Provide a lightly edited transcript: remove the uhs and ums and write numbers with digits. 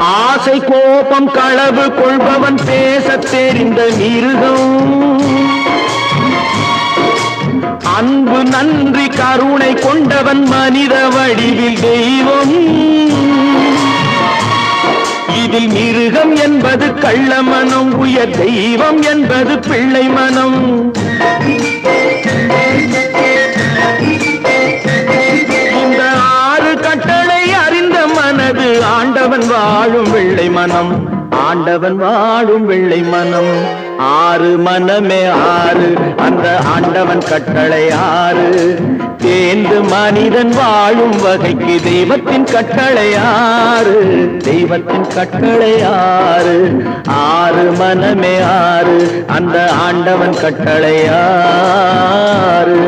ஆசை கோபம் களவு கொள்பவன் பேசத் தெரிந்த மிருகம். அன்பு நன்றி கருணை கொண்டவன் மனித வடிவில் தெய்வம். இதில் மிருகம் என்பது கள்ள மனம், உயர் தெய்வம் என்பது பிள்ளை மனம். இந்த 6 கட்டளை அறிந்த மனது ஆண்டவன் வாழும் வெள்ளை மனம், ஆண்டவன் வாழும் வெள்ளை மனம். 6 மனமே 6, அந்த ஆண்டவன் கட்டளை 6. தேர்ந்து மனிதன் வாழும் வகைக்கு தெய்வத்தின் கட்டளை 6, தெய்வத்தின் கட்டளை 6. 6 மனமே 6, அந்த ஆண்டவன் கட்டளை 6.